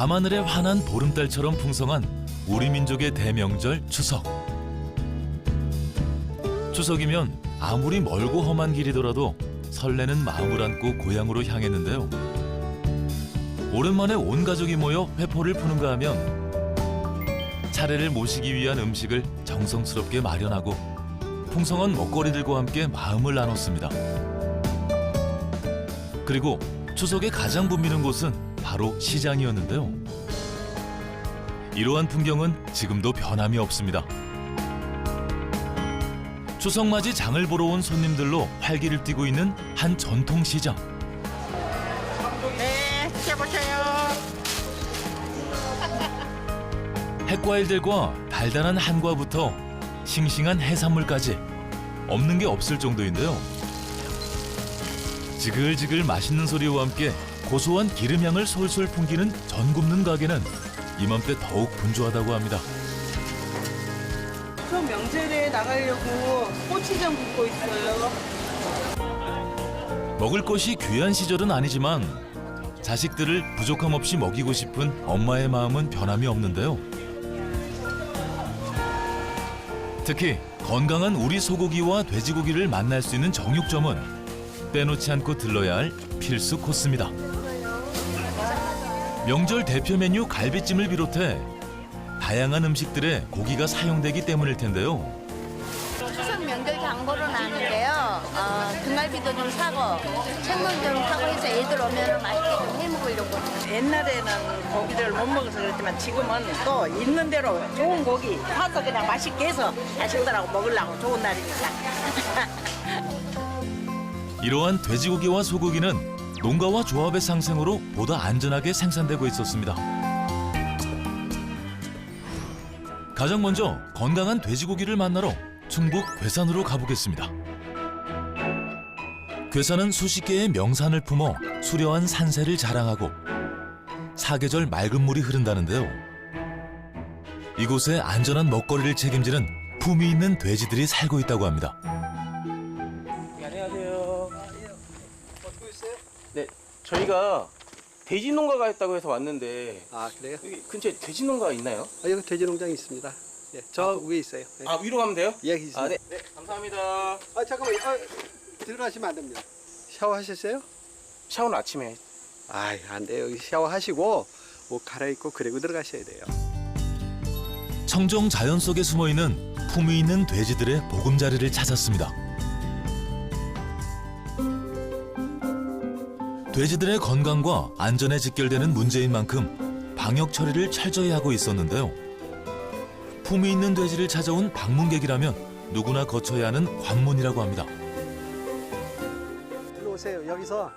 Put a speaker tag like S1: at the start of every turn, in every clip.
S1: 밤하늘에 환한 보름달처럼 풍성한 우리 민족의 대명절 추석. 추석이면 아무리 멀고 험한 길이더라도 설레는 마음을 안고 고향으로 향했는데요. 오랜만에 온 가족이 모여 회포를 푸는가 하면 차례를 모시기 위한 음식을 정성스럽게 마련하고 풍성한 먹거리들과 함께 마음을 나눴습니다. 그리고 추석에 가장 붐비는 곳은 바로 시장이었는데요. 이러한 풍경은 지금도 변함이 없습니다. 추석 맞이 장을 보러 온 손님들로 활기를 띠고 있는 한 전통시장.
S2: 네, 드셔보세요.
S1: 핵과일들과 달달한 한과부터 싱싱한 해산물까지 없는 게 없을 정도인데요. 지글지글 맛있는 소리와 함께 고소한 기름향을 솔솔 풍기는 전 굽는 가게는 이맘때 더욱 분주하다고 합니다.
S3: 저 명절에 나가려고 꼬치장 굽고 있어요.
S1: 먹을 것이 귀한 시절은 아니지만 자식들을 부족함 없이 먹이고 싶은 엄마의 마음은 변함이 없는데요. 특히 건강한 우리 소고기와 돼지고기를 만날 수 있는 정육점은 빼놓지 않고 들러야 할 필수 코스입니다. 명절 대표 메뉴 갈비찜을 비롯해 다양한 음식들에 고기가 사용되기 때문일 텐데요.
S4: 추석 명절 장보러 나는데요. 등갈비도 좀 사고 생선 좀 사고 해서 애들 오면 맛있게 좀 해먹으려고.
S3: 옛날에는 고기를 못 먹어서 그랬지만 지금은 또 있는 대로 좋은 고기 사서 그냥 맛있게 해서 자식들하고 먹으려고 좋은 날이니까.
S1: 이러한 돼지고기와 소고기는 농가와 조합의 상생으로 보다 안전하게 생산되고 있었습니다. 가장 먼저 건강한 돼지고기를 만나러 충북 괴산으로 가보겠습니다. 괴산은 수십 개의 명산을 품어 수려한 산세를 자랑하고 사계절 맑은 물이 흐른다는데요. 이곳에 안전한 먹거리를 책임지는 품위 있는 돼지들이 살고 있다고 합니다.
S5: 안녕하세요. 어떻게 있어요? 네, 저희가 돼지 농가가 있다고 해서 왔는데
S6: 아 그래요?
S5: 여기 근처에 돼지 농가 있나요?
S6: 아, 여기 돼지 농장이 있습니다. 예, 저 위에 있어요. 예.
S5: 아, 위로 가면 돼요?
S6: 예, 있습니다.
S5: 아, 네. 네, 감사합니다.
S6: 아 잠깐만, 들어가시면 안 됩니다. 샤워하셨어요?
S5: 샤워는 아침에.
S6: 아, 안 돼요. 여기 샤워하시고 옷 갈아입고 그리고 들어가셔야 돼요.
S1: 청정 자연 속에 숨어 있는 품위 있는 돼지들의 보금자리를 찾았습니다. 돼지들의 건강과 안전에 직결되는 문제인 만큼 방역 처리를 철저히 하고 있었는데요. 품위 있는 돼지를 찾아온 방문객이라면 누구나 거쳐야 하는 관문이라고 합니다.
S6: 들어오세요. 여기서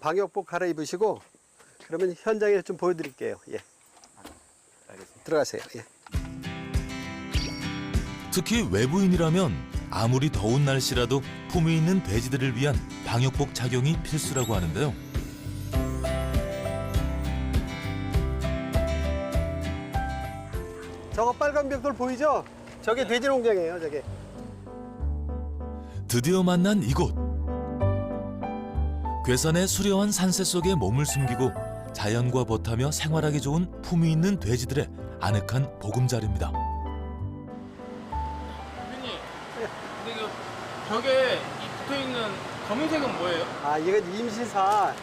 S6: 방역복 갈아입으시고 그러면 현장에 좀 보여드릴게요. 예.
S5: 알겠습니다.
S6: 들어가세요. 예.
S1: 특히 외부인이라면 아무리 더운 날씨라도 품위 있는 돼지들을 위한 방역복 착용이 필수라고 하는데요.
S6: 저거 빨간 벽돌 보이죠? 저게 돼지 농장이에요. 저게.
S1: 드디어 만난 이곳. 괴산의 수려한 산세 속에 몸을 숨기고 자연과 벗하며 생활하기 좋은 품위 있는 돼지들의 아늑한 보금자리입니다.
S5: 대표님, 근데 이거 벽에 붙어있는 검은색은 뭐예요?
S6: 아, 이건 임시사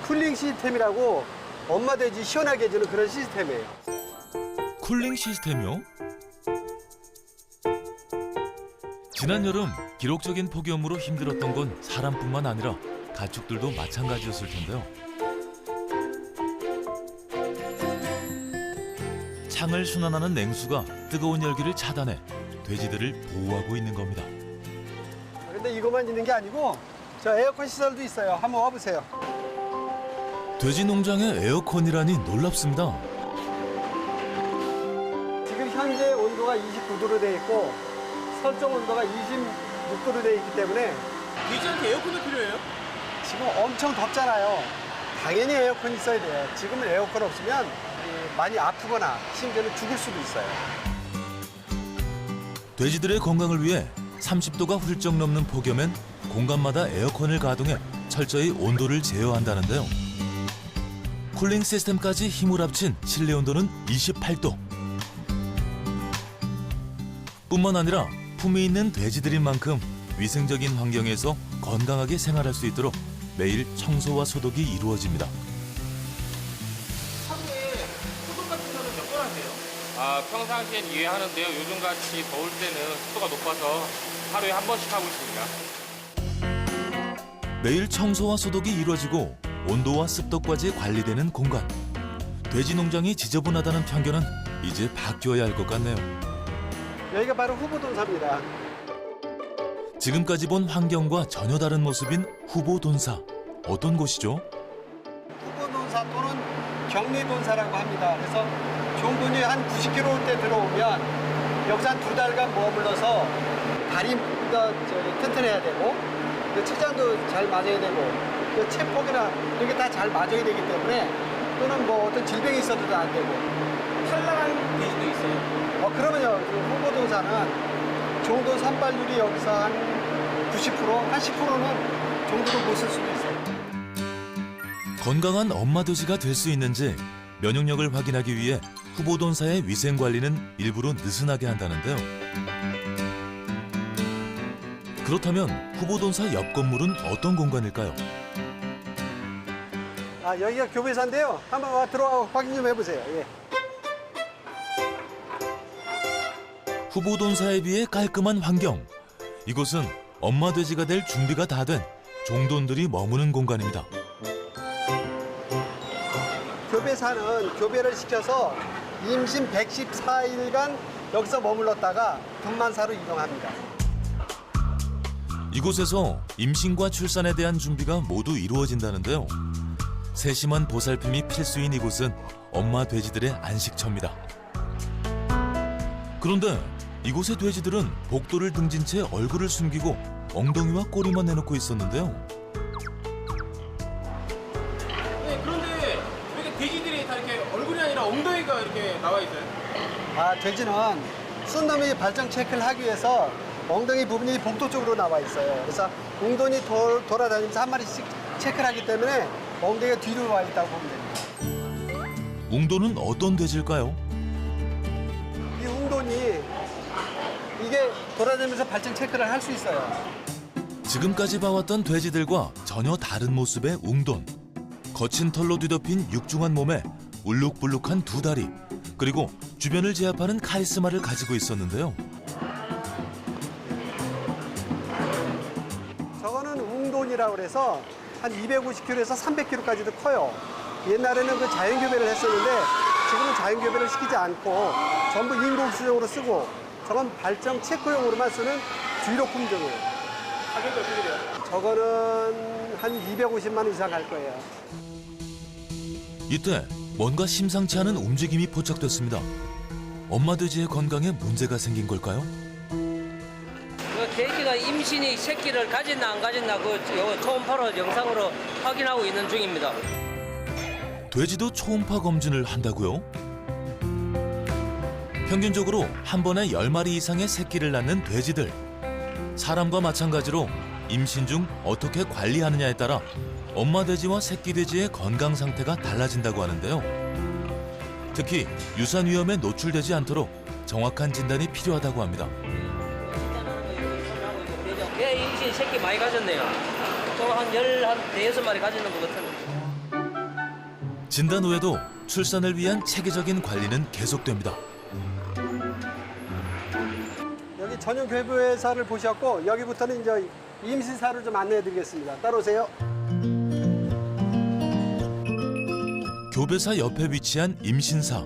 S6: 쿨링 시스템이라고 엄마 돼지 시원하게 해주는 그런 시스템이에요.
S1: 쿨링 시스템이요? 지난 여름 기록적인 폭염으로 힘들었던 건 사람뿐만 아니라 가축들도 마찬가지였을 텐데요. 창을 순환하는 냉수가 뜨거운 열기를 차단해 돼지들을 보호하고 있는 겁니다.
S6: 근데 이것만 있는 게 아니고 저 에어컨 시설도 있어요. 한번 와보세요.
S1: 돼지 농장에 에어컨이라니 놀랍습니다.
S6: 지금 현재 온도가 29도로 되어 있고 설정 온도가 26도로 되어 있기 때문에
S5: 돼지한테 에어컨도 필요해요?
S6: 지금 엄청 덥잖아요. 당연히 에어컨이 있어야 돼요. 지금은 에어컨 없으면 많이 아프거나 심지어는 죽을 수도 있어요.
S1: 돼지들의 건강을 위해 30도가 훌쩍 넘는 폭염엔 공간마다 에어컨을 가동해 철저히 온도를 제어한다는데요. 쿨링 시스템까지 힘을 합친 실내 온도는 28도. 뿐만 아니라 품이 있는 돼지들인 만큼 위생적인 환경에서 건강하게 생활할 수 있도록 매일 청소와 소독이 이루어집니다.
S5: 하루에 소독 같은 거는 몇 번 하세요?
S2: 평상시엔 이해하는데요. 요즘같이 더울 때는 습도가 높아서 하루에 한 번씩 하고 있습니다.
S1: 매일 청소와 소독이 이루어지고 온도와 습도까지 관리되는 공간. 돼지 농장이 지저분하다는 편견은 이제 바뀌어야 할 것 같네요.
S6: 여기가 바로 후보동사입니다.
S1: 지금까지 본 환경과 전혀 다른 모습인 후보돈사. 어떤 곳이죠?
S6: 후보동사 또는 격리동사라고 합니다. 그래서 종군이 한 90km 들어오면 여기서 한 2달간 머물러서 다리가 튼튼해야 되고 체장도 잘 맞아야 되고 체폭이나 이런 게 다 잘 맞아야 되기 때문에 또는 뭐 어떤 질병이 있어도 안 되고
S5: 탈락한 돼지도 있어요.
S6: 그러면요 그 후보동사는 종도 산발률이 여기서 한 90%, 한 10%는 종도도 못 쓸 수도 있어요.
S1: 건강한 엄마 돼지가 될 수 있는지 면역력을 확인하기 위해 후보돈사의 위생 관리는 일부러 느슨하게 한다는데요. 그렇다면 후보돈사 옆 건물은 어떤 공간일까요?
S6: 여기가 교배사인데요. 한번 들어와 확인 좀 해보세요. 예.
S1: 후보돈사에 비해 깔끔한 환경. 이곳은 엄마 돼지가 될 준비가 다 된 종돈들이 머무는 공간입니다.
S6: 교배사는 교배를 시켜서 임신 114일간 여기서 머물렀다가 분만사로 이동합니다.
S1: 이곳에서 임신과 출산에 대한 준비가 모두 이루어진다는데요. 세심한 보살핌이 필수인 이곳은 엄마 돼지들의 안식처입니다. 그런데 이곳의 돼지들은 복도를 등진 채 얼굴을 숨기고 엉덩이와 꼬리만 내놓고 있었는데요.
S5: 네, 그런데 왜 이렇게 돼지들이 다 이렇게 얼굴이 아니라 엉덩이가 이렇게 나와 있어요?
S6: 돼지는 순놈이 발정 체크를 하기 위해서 엉덩이 부분이 복도 쪽으로 나와 있어요. 그래서 웅돈이 돌아다니면서 한 마리씩 체크를 하기 때문에 엉덩이가 뒤로 와 있다고 보면 됩니다.
S1: 웅도는 어떤 돼지일까요?
S6: 이 웅돈이 이게 돌아다니면서 발정 체크를 할 수 있어요.
S1: 지금까지 봐왔던 돼지들과 전혀 다른 모습의 웅돈. 거친 털로 뒤덮인 육중한 몸에 울룩불룩한 두 다리, 그리고 주변을 제압하는 카리스마를 가지고 있었는데요.
S6: 저거는 웅돈이라고 그래서 한 250kg에서 300kg까지도 커요. 옛날에는 그 자연교배를 했었는데 지금은 자연교배를 시키지 않고 전부 인공수정으로 쓰고 저건 발정 체크용으로만 쓰는 뒤로 품종이에요.
S5: 가격이 어떻게 돼요?
S6: 저거는 한 250만 원 이상 할 거예요.
S1: 이때 뭔가 심상치 않은 움직임이 포착됐습니다. 엄마 돼지의 건강에 문제가 생긴 걸까요?
S7: 돼지가 임신이 새끼를 가졌나 안 가졌나 초음파로 영상으로 확인하고 있는 중입니다.
S1: 돼지도 초음파 검진을 한다고요? 평균적으로 한 번에 10마리 이상의 새끼를 낳는 돼지들. 사람과 마찬가지로 임신 중 어떻게 관리하느냐에 따라 엄마 돼지와 새끼 돼지의 건강 상태가 달라진다고 하는데요. 특히 유산 위험에 노출되지 않도록 정확한 진단이 필요하다고 합니다.
S7: 예, 임신 새끼 많이 가졌네요. 한 15마리 가지는 것 같은데.
S1: 진단 후에도 출산을 위한 체계적인 관리는 계속됩니다.
S6: 여기 전용 교배사를 보셨고 여기부터는 이제 임신사를 좀 안내해드리겠습니다. 따라오세요.
S1: 교배사 옆에 위치한 임신사.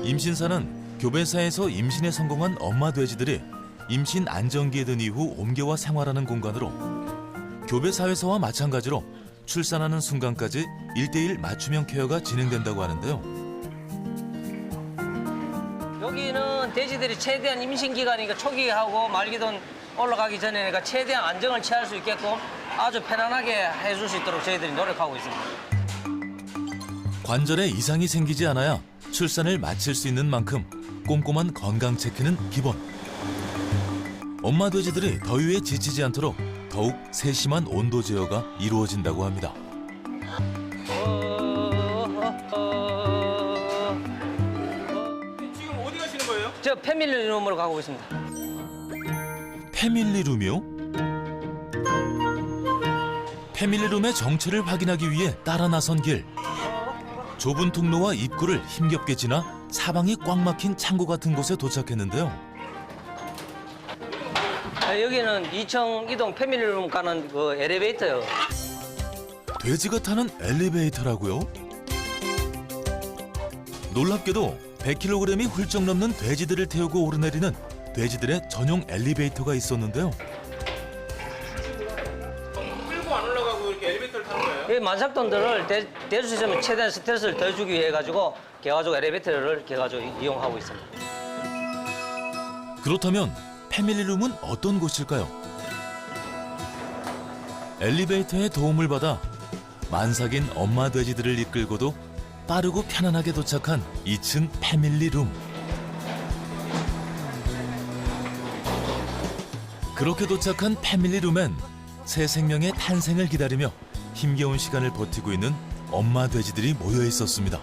S1: 임신사는 교배사에서 임신에 성공한 엄마 돼지들이 임신 안정기에 든 이후 옮겨와 생활하는 공간으로 교배사회서와 마찬가지로 출산하는 순간까지 1:1 맞춤형 케어가 진행된다고 하는데요.
S7: 여기는 돼지들이 최대한 임신 기간이니까 초기하고 말기돈 올라가기 전에 최대한 안정을 취할 수 있게끔 아주 편안하게 해줄 수 있도록 저희들이 노력하고 있습니다.
S1: 관절에 이상이 생기지 않아야 출산을 마칠 수 있는 만큼 꼼꼼한 건강 체크는 기본. 엄마 돼지들이 더위에 지치지 않도록 더욱 세심한 온도 제어가 이루어진다고 합니다.
S7: 저 패밀리룸으로 가고 있습니다.
S1: 패밀리룸이요? 패밀리룸의 정체를 확인하기 위해 따라 나선 길. 좁은 통로와 입구를 힘겹게 지나 사방이 꽉 막힌 창고 같은 곳에 도착했는데요.
S7: 여기는 2층 이동 패밀리룸 가는 그 엘리베이터요.
S1: 돼지가 타는 엘리베이터라고요? 놀랍게도 100kg이 훌쩍 넘는 돼지들을 태우고 오르내리는 돼지들의 전용 엘리베이터가 있었는데요.
S5: 끌고 안 올라가고 이렇게 엘리베이터를 타는 거예요?
S7: 이 만삭돈들을 대줄 수 있으면 최대한 스트레스를 덜 주기 위해 가지고 개가지고 엘리베이터를 개가지고 이용하고 있습니다.
S1: 그렇다면 패밀리룸은 어떤 곳일까요? 엘리베이터의 도움을 받아 만삭인 엄마 돼지들을 이끌고도 빠르고 편안하게 도착한 2층 패밀리룸. 그렇게 도착한 패밀리룸엔 새 생명의 탄생을 기다리며 힘겨운 시간을 버티고 있는 엄마 돼지들이 모여 있었습니다.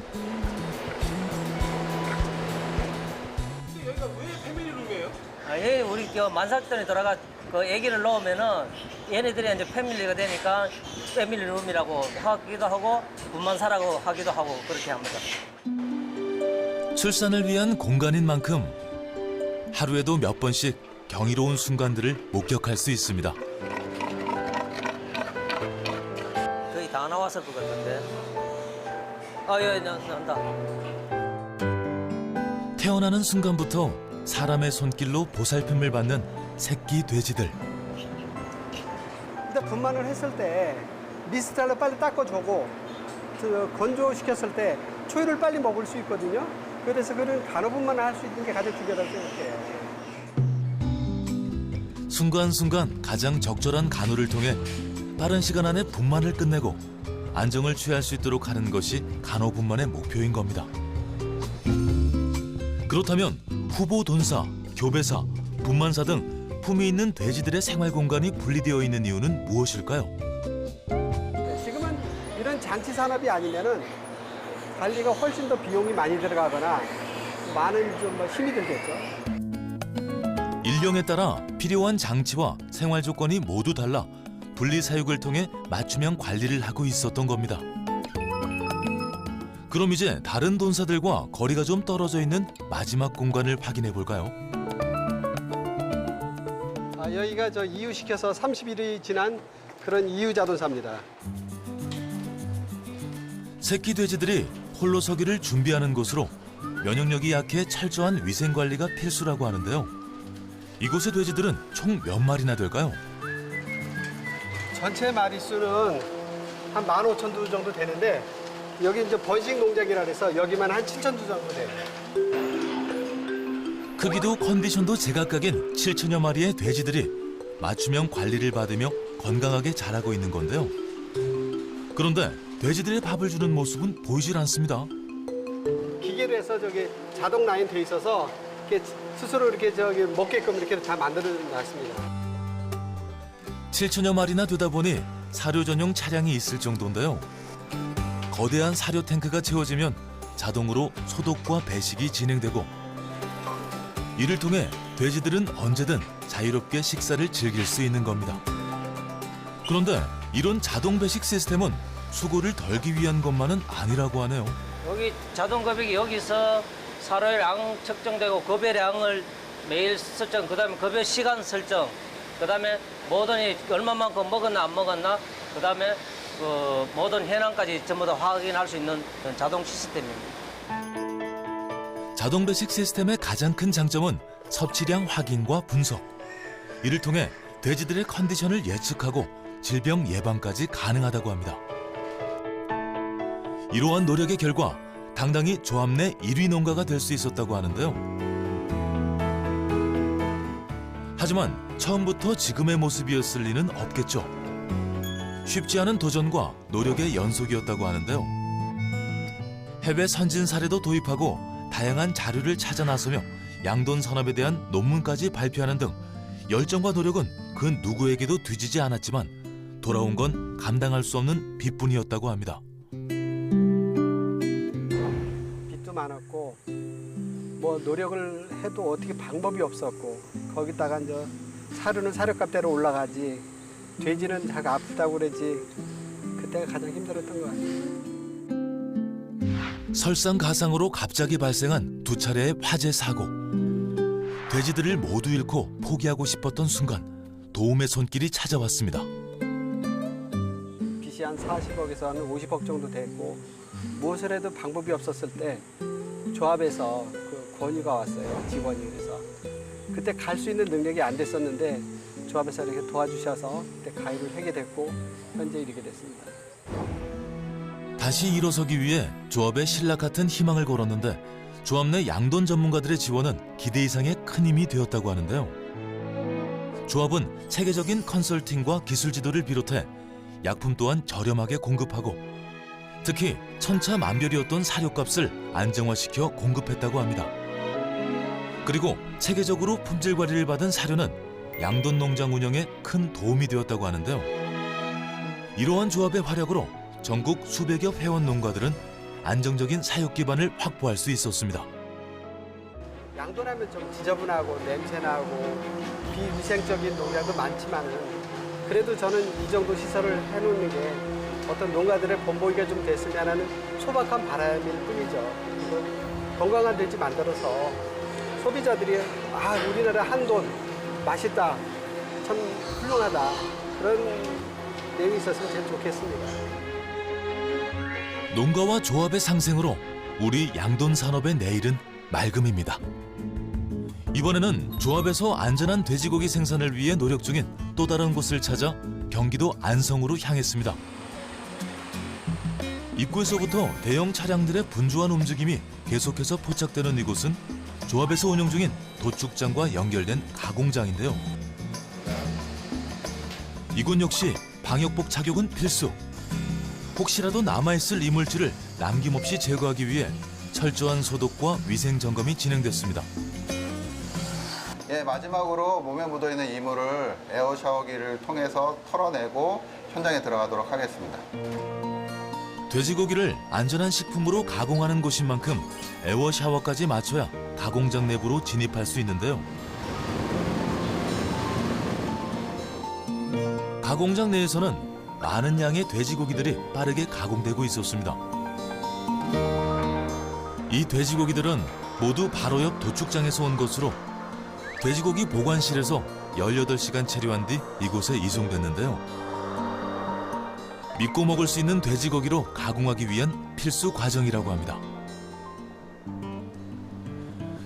S5: 여기가 왜 패밀리룸이에요?
S7: 예, 우리 만삭돈에 들어가 그 아기를 넣으면은 얘네들이 이제 패밀리가 되니까 패밀리룸이라고 하기도 하고 분만사라고 하기도 하고 그렇게 합니다.
S1: 출산을 위한 공간인 만큼 하루에도 몇 번씩 경이로운 순간들을 목격할 수 있습니다.
S7: 거의 다 나왔을 것 같은데. 예, 나온다.
S1: 태어나는 순간부터 사람의 손길로 보살핌을 받는 새끼 돼지들.
S6: 일단 분만을 했을 때 미스트를 빨리 닦아주고 건조시켰을 때 초유를 빨리 먹을 수 있거든요. 그래서 그런 간호분만을 할 수 있는 게 가장 중요하다고 생각해요.
S1: 순간순간 가장 적절한 간호를 통해 빠른 시간 안에 분만을 끝내고 안정을 취할 수 있도록 하는 것이 간호분만의 목표인 겁니다. 그렇다면 후보 돈사, 교배사, 분만사 등 품위 있는 돼지들의 생활 공간이 분리되어 있는 이유는 무엇일까요?
S6: 지금은 이런 장치 산업이 아니면은 관리가 훨씬 더 비용이 많이 들어가거나 많은 좀 힘이 들겠죠.
S1: 인령에 따라 필요한 장치와 생활 조건이 모두 달라 분리 사육을 통해 맞춤형 관리를 하고 있었던 겁니다. 그럼 이제 다른 돈사들과 거리가 좀 떨어져 있는 마지막 공간을 확인해 볼까요?
S6: 여기가 저 이유시켜서 30일이 지난 그런 이유자돈사입니다.
S1: 새끼 돼지들이 홀로 서기를 준비하는 곳으로 면역력이 약해 철저한 위생 관리가 필수라고 하는데요. 이곳의 돼지들은 총 몇 마리나 될까요?
S6: 전체 마리수는 한 15,000두 정도 되는데 여기 이제 번식 농장이라 해서 여기만 한 7,000두 정도 돼요.
S1: 크기도 컨디션도 제각각인 7천여 마리의 돼지들이 맞춤형 관리를 받으며 건강하게 자라고 있는 건데요. 그런데 돼지들의 밥을 주는 모습은 보이질 않습니다.
S6: 기계로 해서 저기 자동 라인 돼 있어서 이렇게 스스로 이렇게 저기 먹게끔 이렇게 다 만들어 놨습니다.
S1: 7천여 마리나 되다 보니 사료 전용 차량이 있을 정도인데요. 거대한 사료 탱크가 채워지면 자동으로 소독과 배식이 진행되고 이를 통해 돼지들은 언제든 자유롭게 식사를 즐길 수 있는 겁니다. 그런데 이런 자동 배식 시스템은 수고를 덜기 위한 것만은 아니라고 하네요.
S7: 여기 자동 급여기 여기서 사료량 측정되고 급여량을 매일 설정, 그다음에 급여 시간 설정, 그다음에 모든이 얼마만큼 먹었나 안 먹었나, 그다음에 그 모든 현황까지 전부 다 확인할 수 있는 그런 자동 시스템입니다.
S1: 자동 배식 시스템의 가장 큰 장점은 섭취량 확인과 분석. 이를 통해 돼지들의 컨디션을 예측하고 질병 예방까지 가능하다고 합니다. 이러한 노력의 결과 당당히 조합 내 1위 농가가 될 수 있었다고 하는데요. 하지만 처음부터 지금의 모습이었을 리는 없겠죠. 쉽지 않은 도전과 노력의 연속이었다고 하는데요. 해외 선진 사례도 도입하고 다양한 자료를 찾아 나서며 양돈 산업에 대한 논문까지 발표하는 등 열정과 노력은 그 누구에게도 뒤지지 않았지만 돌아온 건 감당할 수 없는 빚뿐이었다고 합니다.
S6: 빚도 많았고 뭐 노력을 해도 어떻게 방법이 없었고 거기다가 이제 사료는 사료값대로 올라가지 돼지는 자가 아프다고 그러지 그때가 가장 힘들었던 것 같아요.
S1: 설상가상으로 갑자기 발생한 두 차례의 화재 사고. 돼지들을 모두 잃고 포기하고 싶었던 순간 도움의 손길이 찾아왔습니다.
S6: 빚이 한 40억에서 한 50억 정도 됐고 무엇을 해도 방법이 없었을 때 조합에서 그 권유가 왔어요. 직원이. 그래서 그때 갈 수 있는 능력이 안 됐었는데 조합에서 이렇게 도와주셔서 그때 가입을 하게 됐고 현재 이르게 됐습니다.
S1: 다시 일어서기 위해 조합에 신락 같은 희망을 걸었는데 조합 내 양돈 전문가들의 지원은 기대 이상의 큰 힘이 되었다고 하는데요. 조합은 체계적인 컨설팅과 기술 지도를 비롯해 약품 또한 저렴하게 공급하고 특히 천차만별이었던 사료값을 안정화시켜 공급했다고 합니다. 그리고 체계적으로 품질 관리를 받은 사료는 양돈 농장 운영에 큰 도움이 되었다고 하는데요. 이러한 조합의 활약으로 전국 수백여 회원 농가들은 안정적인 사육 기반을 확보할 수 있었습니다.
S6: 양돈하면 좀 지저분하고 냄새나고 비위생적인 농약도 많지만은 그래도 저는 이 정도 시설을 해놓는 게 어떤 농가들의 본보기가 좀 됐으면 하는 소박한 바람일 뿐이죠. 그리고 건강한 돼지 만들어서 소비자들이 아 우리나라 한돈 맛있다 참 훌륭하다 그런 내용이 있었으면 제일 좋겠습니다.
S1: 농가와 조합의 상생으로 우리 양돈 산업의 내일은 맑음입니다. 이번에는 조합에서 안전한 돼지고기 생산을 위해 노력 중인 또 다른 곳을 찾아 경기도 안성으로 향했습니다. 입구에서부터 대형 차량들의 분주한 움직임이 계속해서 포착되는 이곳은 조합에서 운영 중인 도축장과 연결된 가공장인데요. 이곳 역시 방역복 착용은 필수. 혹시라도 남아있을 이물질을 남김없이 제거하기 위해 철저한 소독과 위생 점검이 진행됐습니다.
S8: 예, 마지막으로 몸에 묻어있는 이물을 에어 샤워기를 통해서 털어내고 현장에 들어가도록 하겠습니다.
S1: 돼지고기를 안전한 식품으로 가공하는 곳인 만큼 에어 샤워까지 맞춰야 가공장 내부로 진입할 수 있는데요. 가공장 내에서는 많은 양의 돼지고기들이 빠르게 가공되고 있었습니다. 이 돼지고기들은 모두 바로 옆 도축장에서 온 것으로 돼지고기 보관실에서 18시간 체류한 뒤 이곳에 이송됐는데요. 믿고 먹을 수 있는 돼지고기로 가공하기 위한 필수 과정이라고 합니다.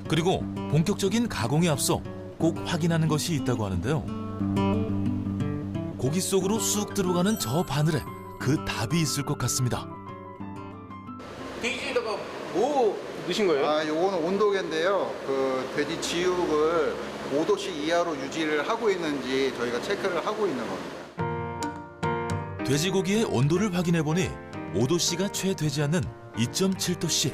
S1: 그리고 본격적인 가공에 앞서 꼭 확인하는 것이 있다고 하는데요. 고기 속으로 쑥 들어가는 저 바늘에 그 답이 있을 것 같습니다.
S5: 돼지에다가 뭐 넣으신 거예요?
S8: 아, 요거는 온도계인데요. 그 돼지 지육을 5도씨 이하로 유지를 하고 있는지 저희가 체크를 하고 있는 겁니다.
S1: 돼지고기의 온도를 확인해 보니 5도씨가 채 되지 않는 2.7도씨.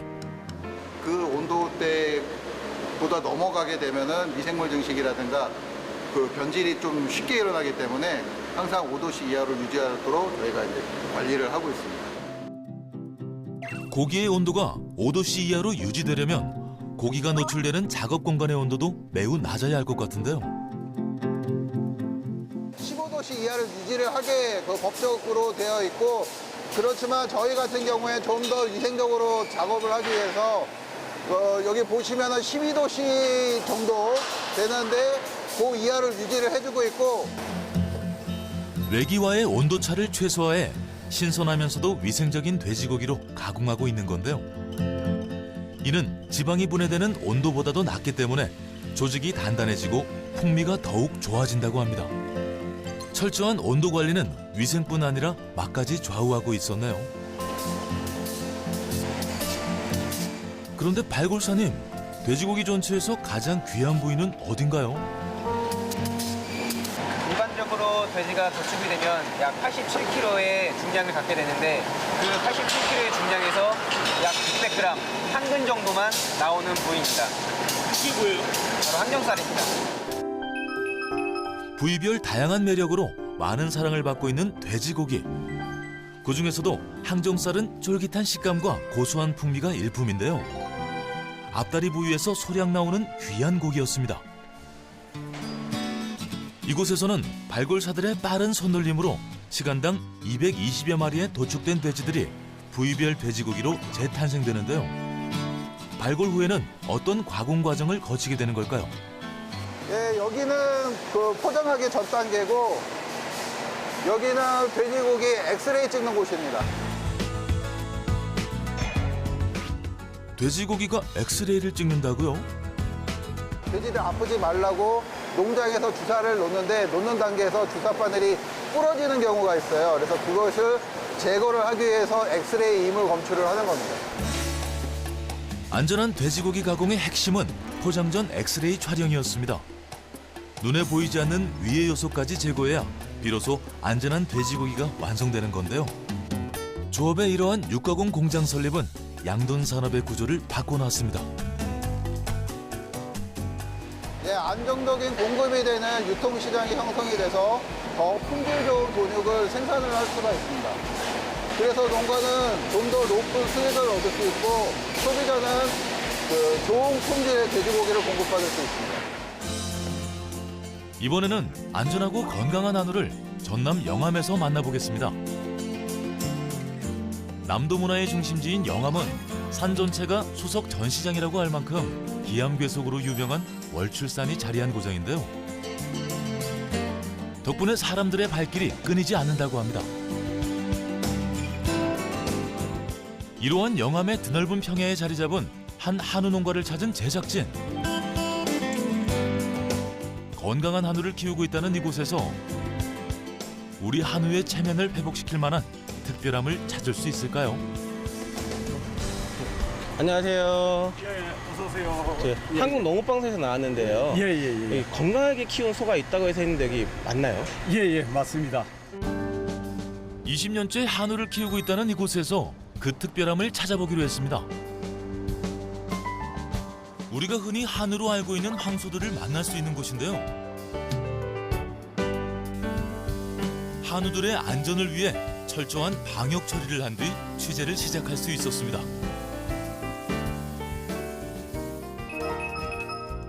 S8: 그 온도대보다 넘어가게 되면은 미생물 증식이라든가 그 변질이 좀 쉽게 일어나기 때문에 항상 5도씨 이하로 유지하도록 저희가 이제 관리를 하고 있습니다.
S1: 고기의 온도가 5도씨 이하로 유지되려면 고기가 노출되는 작업 공간의 온도도 매우 낮아야 할 것 같은데요.
S8: 15도씨 이하를 유지를 하게 그 법적으로 되어 있고 그렇지만 저희 같은 경우에 좀 더 위생적으로 작업을 하기 위해서 여기 보시면은 12도씨 정도 되는데 그 이하를 유지를 해주고 있고
S1: 외기와의 온도차를 최소화해 신선하면서도 위생적인 돼지고기로 가공하고 있는 건데요. 이는 지방이 분해되는 온도보다도 낮기 때문에 조직이 단단해지고 풍미가 더욱 좋아진다고 합니다. 철저한 온도 관리는 위생뿐 아니라 맛까지 좌우하고 있었네요. 그런데 발골사님, 돼지고기 전체에서 가장 귀한 부위는 어딘가요?
S9: 일반적으로 돼지가 도축이 되면 약 87kg의 중량을 갖게 되는데 그 87kg의 중량에서 약 600g, 한 근 정도만 나오는 부위입니다.
S5: 이게 뭐예요?
S9: 바로 항정살입니다.
S1: 부위별 다양한 매력으로 많은 사랑을 받고 있는 돼지고기. 그중에서도 항정살은 쫄깃한 식감과 고소한 풍미가 일품인데요. 앞다리 부위에서 소량 나오는 귀한 고기였습니다. 이곳에서는 발골사들의 빠른 손놀림으로 시간당 220여 마리의 도축된 돼지들이 부위별 돼지고기로 재탄생되는데요. 발골 후에는 어떤 가공 과정을 거치게 되는 걸까요?
S8: 예, 여기는 그 포장하기 전 단계고 여기는 돼지고기 엑스레이 찍는 곳입니다.
S1: 돼지고기가 엑스레이를 찍는다고요?
S8: 돼지들 아프지 말라고 농장에서 주사를 놓는 단계에서 주사 바늘이 부러지는 경우가 있어요. 그래서 그것을 제거를 하기 위해서 엑스레이 이물 검출을 하는 겁니다.
S1: 안전한 돼지고기 가공의 핵심은 포장 전 엑스레이 촬영이었습니다. 눈에 보이지 않는 위해 요소까지 제거해야 비로소 안전한 돼지고기가 완성되는 건데요. 조업의 이러한 육가공 공장 설립은 양돈 산업의 구조를 바꿔놨습니다.
S8: 예, 안정적인 공급이 되는 유통시장이 형성이 돼서 더 품질 좋은 돈육을 생산을 할 수가 있습니다. 그래서 농가는 좀 더 높은 수익을 얻을 수 있고 소비자는 좋은 품질의 돼지고기를 공급받을 수 있습니다.
S1: 이번에는 안전하고 건강한 한우를 전남 영암에서 만나보겠습니다. 남도 문화의 중심지인 영암은 산 전체가 수석 전시장이라고 할 만큼 기암괴석으로 유명한 월출산이 자리한 고장인데요. 덕분에 사람들의 발길이 끊이지 않는다고 합니다. 이러한 영암의 드넓은 평야에 자리 잡은 한 한우 농가를 찾은 제작진. 건강한 한우를 키우고 있다는 이곳에서 우리 한우의 체면을 회복시킬 만한 특별함을 찾을 수 있을까요?
S5: 안녕하세요.
S6: 예, 어서 오세요.
S5: 저 한국 농업방송에서 나왔는데요.
S6: 예.
S5: 여기 건강하게 키운 소가 있다고 해서 했는데 여기 맞나요?
S6: 예, 맞습니다.
S1: 20년째 한우를 키우고 있다는 이곳에서 그 특별함을 찾아보기로 했습니다. 우리가 흔히 한우로 알고 있는 황소들을 만날 수 있는 곳인데요. 한우들의 안전을 위해 철저한 방역 처리를 한 뒤 취재를 시작할 수 있었습니다.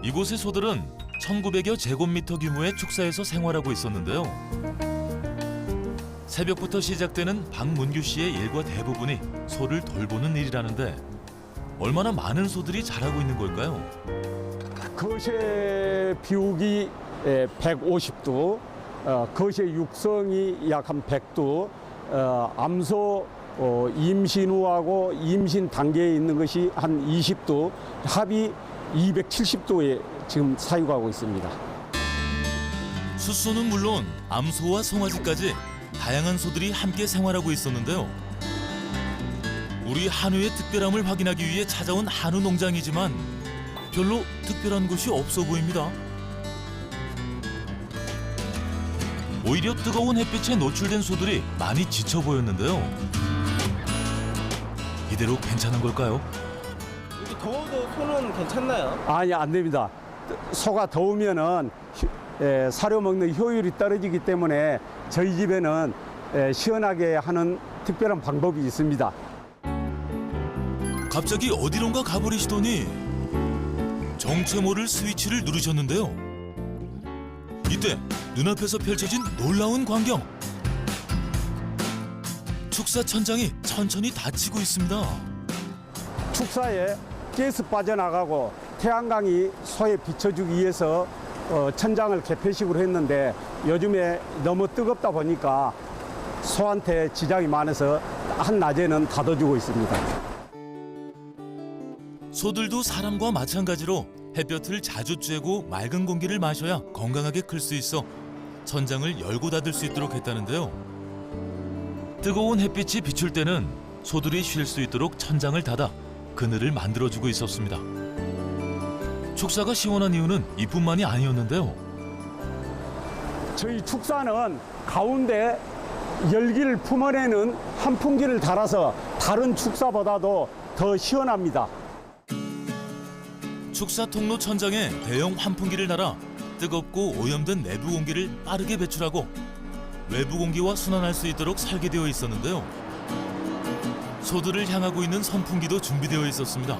S1: 이곳의 소들은 1900여 제곱미터 규모의 축사에서 생활하고 있었는데요. 새벽부터 시작되는 박문규 씨의 일과 대부분이 소를 돌보는 일이라는데 얼마나 많은 소들이 자라고 있는 걸까요?
S10: 거세 비육이 150두, 거세 육성이 약 한 100두, 암소 임신 후하고 임신 단계에 있는 것이 한 20두, 합이 270두에 지금 사육하고 있습니다.
S1: 숫소는 물론 암소와 송아지까지 다양한 소들이 함께 생활하고 있었는데요. 우리 한우의 특별함을 확인하기 위해 찾아온 한우 농장이지만 별로 특별한 곳이 없어 보입니다. 오히려 뜨거운 햇빛에 노출된 소들이 많이 지쳐 보였는데요. 이대로 괜찮은 걸까요?
S5: 여기 더워도 소는 괜찮나요?
S10: 아니, 안 됩니다. 소가 더우면은 사료 먹는 효율이 떨어지기 때문에 저희 집에는 시원하게 하는 특별한 방법이 있습니다.
S1: 갑자기 어디론가 가버리시더니 정체 모를 스위치를 누르셨는데요. 이때 눈앞에서 펼쳐진 놀라운 광경. 축사 천장이 천천히 닫히고 있습니다.
S10: 축사에 가스 빠져나가고 태양광이 소에 비춰주기 위해서 천장을 개폐식으로 했는데 요즘에 너무 뜨겁다 보니까 소한테 지장이 많아서 한낮에는 닫아주고 있습니다.
S1: 소들도 사람과 마찬가지로 햇볕을 자주 쬐고 맑은 공기를 마셔야 건강하게 클 수 있어 천장을 열고 닫을 수 있도록 했다는데요. 뜨거운 햇빛이 비출 때는 소들이 쉴 수 있도록 천장을 닫아 그늘을 만들어주고 있었습니다. 축사가 시원한 이유는 이뿐만이 아니었는데요.
S10: 저희 축사는 가운데 열기를 품어내는 환풍기를 달아서 다른 축사보다도 더 시원합니다.
S1: 축사 통로 천장에 대형 환풍기를 달아 뜨겁고 오염된 내부 공기를 빠르게 배출하고 외부 공기와 순환할 수 있도록 설계되어 있었는데요. 소들을 향하고 있는 선풍기도 준비되어 있었습니다.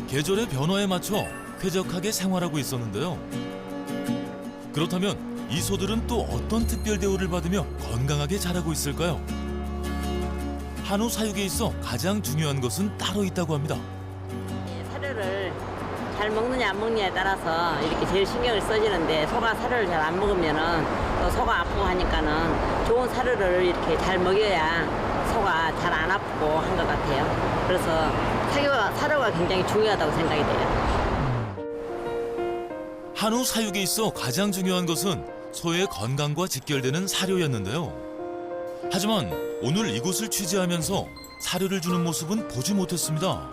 S1: 계절의 변화에 맞춰 쾌적하게 생활하고 있었는데요. 그렇다면 이 소들은 또 어떤 특별 대우를 받으며 건강하게 자라고 있을까요? 한우 사육에 있어 가장 중요한 것은 따로 있다고 합니다.
S11: 사료를 잘 먹느냐 안 먹느냐에 따라서 이렇게 제일 신경을 써지는데 소가 사료를 잘 안 먹으면은 또 소가 아프고 하니까는 좋은 사료를 이렇게 잘 먹여야 소가 잘 안 아프고 한 것 같아요. 그래서 사료가 굉장히 중요하다고 생각이 돼요.
S1: 한우 사육에 있어 가장 중요한 것은 소의 건강과 직결되는 사료였는데요. 하지만 오늘 이곳을 취재하면서 사료를 주는 모습은 보지 못했습니다.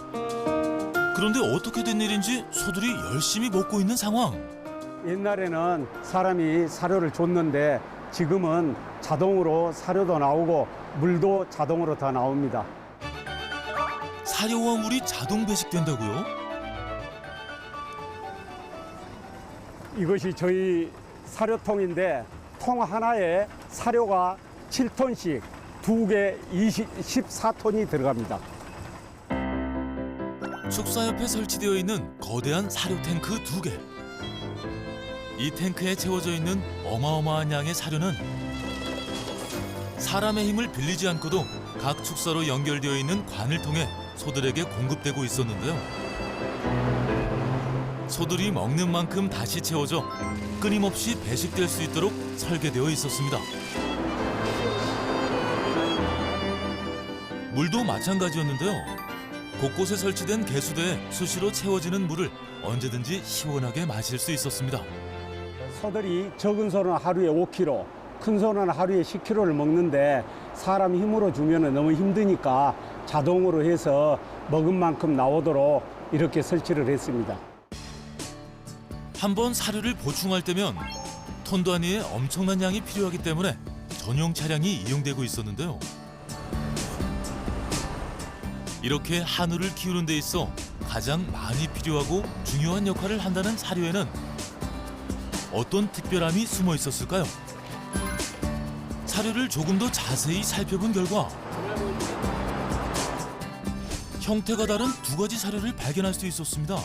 S1: 그런데 어떻게 된 일인지 소들이 열심히 먹고 있는 상황.
S10: 옛날에는 사람이 사료를 줬는데 지금은 자동으로 사료도 나오고 물도 자동으로 다 나옵니다.
S1: 사료와 물이 자동 배식된다고요?
S10: 이것이 저희 사료통인데 통 하나에 사료가 7톤씩 2개 14톤이 들어갑니다.
S1: 축사 옆에 설치되어 있는 거대한 사료 탱크 2개. 이 탱크에 채워져 있는 어마어마한 양의 사료는 사람의 힘을 빌리지 않고도 각 축사로 연결되어 있는 관을 통해 소들에게 공급되고 있었는데요. 소들이 먹는 만큼 다시 채워져 끊임없이 배식될 수 있도록 설계되어 있었습니다. 물도 마찬가지였는데요. 곳곳에 설치된 개수대에 수시로 채워지는 물을 언제든지 시원하게 마실 수 있었습니다.
S10: 소들이 적은 소는 하루에 5kg, 큰 소는 하루에 10kg를 먹는데 사람 힘으로 주면 너무 힘드니까 자동으로 해서 먹은 만큼 나오도록 이렇게 설치를 했습니다.
S1: 한번 사료를 보충할 때면 톤 단위의 엄청난 양이 필요하기 때문에 전용 차량이 이용되고 있었는데요. 이렇게 한우를 키우는 데 있어 가장 많이 필요하고 중요한 역할을 한다는 사료에는 어떤 특별함이 숨어 있었을까요? 사료를 조금 더 자세히 살펴본 결과 형태가 다른 2가지 사료를 발견할 수 있었습니다.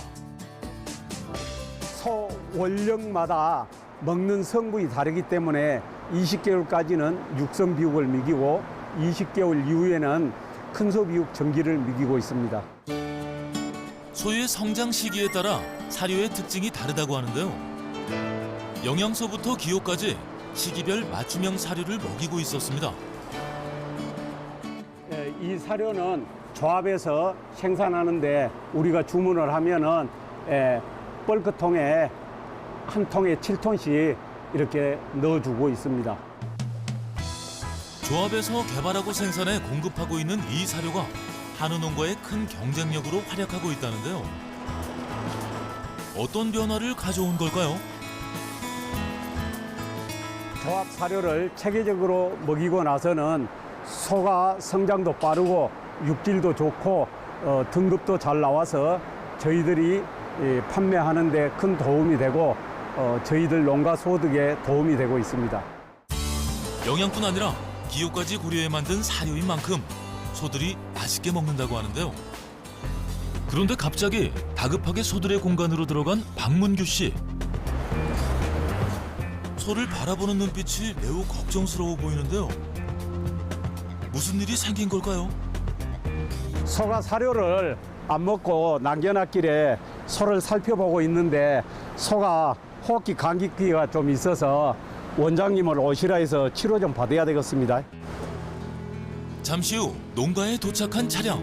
S10: 소 원령마다 먹는 성분이 다르기 때문에 20개월까지는 육성 비육을 먹이고 20개월 이후에는 큰소 비육 전기를 먹이고 있습니다.
S1: 소의 성장 시기에 따라 사료의 특징이 다르다고 하는데요. 영양소부터 기호까지 시기별 맞춤형 사료를 먹이고 있었습니다.
S10: 이 사료는 조합에서 생산하는데 우리가 주문을 하면은 벌크통에 한 통에 7톤씩 이렇게 넣어주고 있습니다.
S1: 조합에서 개발하고 생산해 공급하고 있는 이 사료가 한우 농가의 큰 경쟁력으로 활약하고 있다는데요. 어떤 변화를 가져온 걸까요?
S10: 조합 사료를 체계적으로 먹이고 나서는 소가 성장도 빠르고 육질도 좋고 등급도 잘 나와서 저희들이 판매하는 데 큰 도움이 되고 저희들 농가 소득에 도움이 되고 있습니다.
S1: 영양뿐 아니라 기호까지 고려해 만든 사료인 만큼 소들이 맛있게 먹는다고 하는데요. 그런데 갑자기 다급하게 소들의 공간으로 들어간 박문규 씨. 소를 바라보는 눈빛이 매우 걱정스러워 보이는데요. 무슨 일이 생긴 걸까요?
S10: 소가 사료를 안 먹고 남겨놨길래 소를 살펴보고 있는데 소가 호흡기 감기기가 좀 있어서 원장님을 오시라 해서 치료 좀 받아야 되겠습니다.
S1: 잠시 후 농가에 도착한 차량.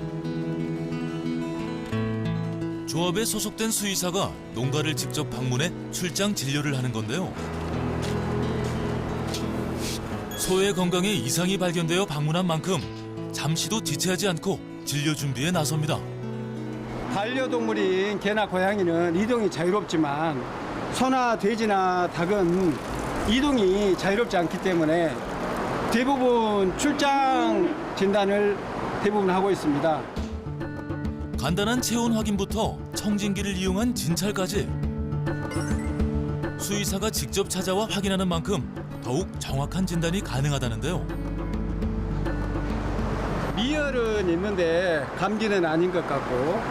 S1: 조합에 소속된 수의사가 농가를 직접 방문해 출장 진료를 하는 건데요. 소의 건강에 이상이 발견되어 방문한 만큼 잠시도 지체하지 않고 진료 준비에 나섭니다.
S6: 반려동물인 개나 고양이는 이동이 자유롭지만 소나 돼지나 닭은 이동이 자유롭지 않기 때문에 대부분 출장 진단을 대부분 하고 있습니다.
S1: 간단한 체온 확인부터 청진기를 이용한 진찰까지 수의사가 직접 찾아와 확인하는 만큼 더욱 정확한 진단이 가능하다는데요.
S6: 미열은 있는데 감기는 아닌 것 같고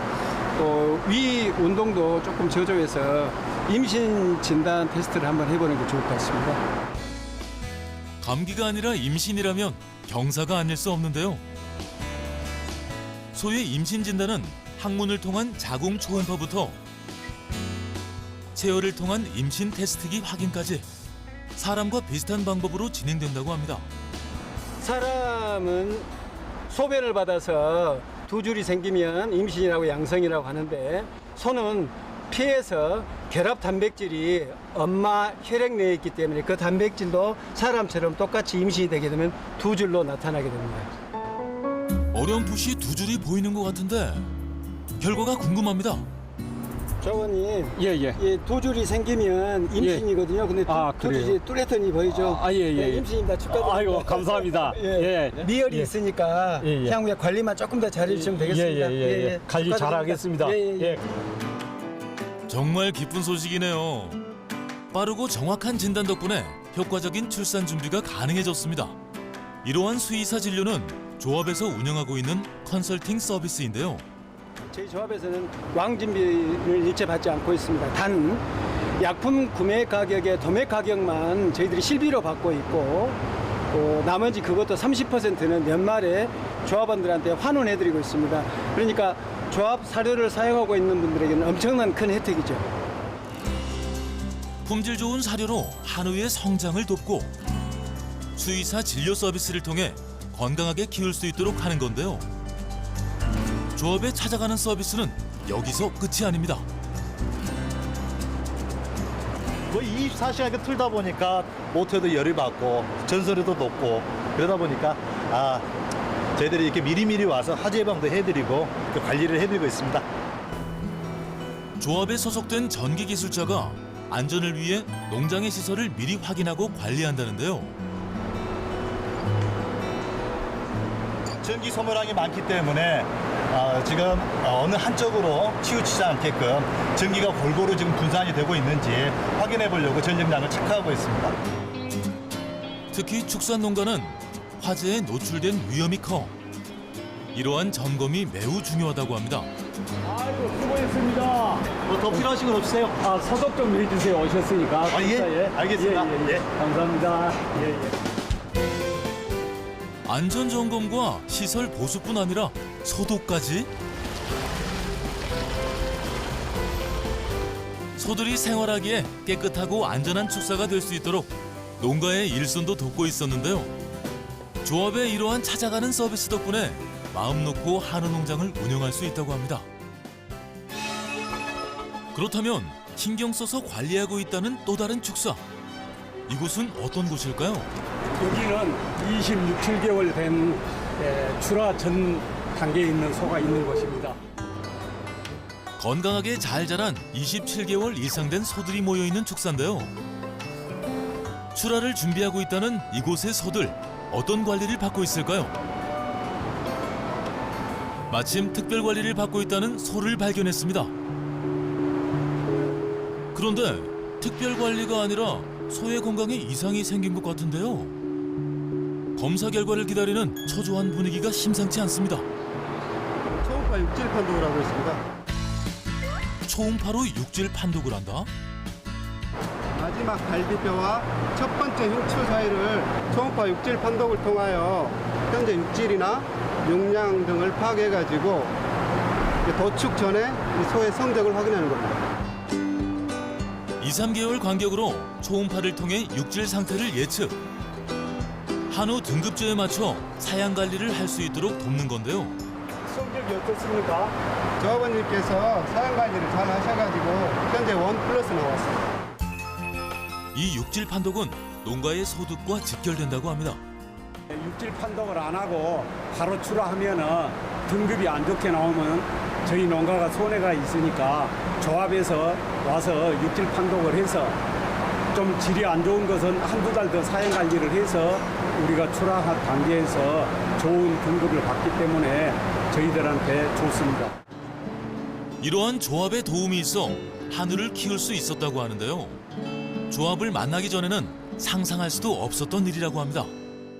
S6: 위 운동도 조금 저조해서 임신 진단 테스트를 한번 해보는 게 좋을 것 같습니다.
S1: 감기가 아니라 임신이라면 경사가 아닐 수 없는데요. 소의 임신 진단은 항문을 통한 자궁 초음파부터 체열을 통한 임신 테스트기 확인까지 사람과 비슷한 방법으로 진행된다고 합니다.
S6: 사람은 소변을 받아서 두 줄이 생기면 임신이라고 양성이라고 하는데 소는 피에서 결합 단백질이 엄마 혈액 내에 있기 때문에 그 단백질도 사람처럼 똑같이 임신이 되게 되면 두 줄로 나타나게 됩니다.
S1: 어렴풋이 두 줄이 보이는 것 같은데 결과가 궁금합니다.
S6: 조원님,
S10: 예.
S6: 두 줄이 생기면 임신이거든요. 근데 두 줄이 뚜렷하니 보이죠?
S10: 예.
S6: 임신입니다. 축하드립니다.
S10: 아이고, 감사합니다. 예.
S6: 미열이 있으니까
S10: 예.
S6: 향후에 관리만 조금 더 잘해주시면 되겠습니다.
S10: 예. 관리
S6: 축하드립니다.
S10: 잘하겠습니다.
S6: 예.
S1: 정말 기쁜 소식이네요. 빠르고 정확한 진단 덕분에 효과적인 출산 준비가 가능해졌습니다. 이러한 수의사 진료는 조합에서 운영하고 있는 컨설팅 서비스인데요.
S6: 저희 조합에서는 왕진비를 일체 받지 않고 있습니다. 단 약품 구매 가격의 도매 가격만 저희들이 실비로 받고 있고 나머지 그것도 30%는 연말에 조합원들한테 환원해드리고 있습니다. 그러니까 조합 사료를 사용하고 있는 분들에게는 엄청난 큰 혜택이죠.
S1: 품질 좋은 사료로 한우의 성장을 돕고 수의사 진료 서비스를 통해 건강하게 키울 수 있도록 하는 건데요. 조합에 찾아가는 서비스는 여기서 끝이 아닙니다.
S12: 거의 24시간 틀다 보니까 모터도 열이 받고 전선에도 높고 그러다 보니까 저희들이 이렇게 미리미리 와서 하지 예방도 해드리고 관리를 해드리고 있습니다.
S1: 조합에 소속된 전기 기술자가 안전을 위해 농장의 시설을 미리 확인하고 관리한다는데요.
S12: 전기 소모량이 많기 때문에 지금 어느 한쪽으로 치우치지 않게끔 전기가 골고루 지금 분산이 되고 있는지 확인해 보려고 전력량을 체크하고 있습니다.
S1: 특히 축산농가는 화재에 노출된 위험이 커 이러한 점검이 매우 중요하다고 합니다.
S10: 아이고, 수고했습니다.
S12: 뭐 더 필요하신 건 없으세요?
S10: 소독 좀 해주세요. 오셨으니까.
S12: 예, 알겠습니다.
S10: 예. 감사합니다. 예.
S1: 안전 점검과 시설 보수뿐 아니라 소독까지? 소들이 생활하기에 깨끗하고 안전한 축사가 될 수 있도록 농가의 일손도 돕고 있었는데요. 조합의 이러한 찾아가는 서비스 덕분에 마음 놓고 한우 농장을 운영할 수 있다고 합니다. 그렇다면 신경 써서 관리하고 있다는 또 다른 축사. 이곳은 어떤 곳일까요?
S10: 여기는 27개월 된 출하 전 단계에 있는 소가 있는 곳입니다.
S1: 건강하게 잘 자란 27개월 이상 된 소들이 모여있는 축사인데요. 출하를 준비하고 있다는 이곳의 소들, 어떤 관리를 받고 있을까요? 마침 특별 관리를 받고 있다는 소를 발견했습니다. 그런데 특별 관리가 아니라 소의 건강에 이상이 생긴 것 같은데요. 검사 결과를 기다리는 초조한 분위기가 심상치 않습니다.
S12: 초음파 육질 판독을 하고 있습니다.
S1: 초음파로 육질 판독을 한다?
S6: 마지막 갈비뼈와 첫 번째 흉추 사이를 초음파 육질 판독을 통하여 현재 육질이나 용량 등을 파악해가지고 도축 전에 이 소의 성적을 확인하는 겁니다.
S1: 2-3개월 간격으로 초음파를 통해 육질 상태를 예측. 한우 등급제에 맞춰 사양 관리를 할 수 있도록 돕는 건데요.
S6: 성적이 어떻습니까? 조합원님께서 사양 관리를 잘 하셔가지고 현재 1+ 나왔습니다.
S1: 이 육질 판독은 농가의 소득과 직결된다고 합니다.
S10: 육질 판독을 안 하고 바로 출하하면은 등급이 안 좋게 나오면 저희 농가가 손해가 있으니까 조합에서 와서 육질 판독을 해서 좀 질이 안 좋은 것은 한두 달 더 사용 관리를 해서 우리가 출하 단계에서 좋은 등급을 받기 때문에 저희들한테 좋습니다.
S1: 이러한 조합의 도움이 있어 한우를 키울 수 있었다고 하는데요. 조합을 만나기 전에는 상상할 수도 없었던 일이라고 합니다.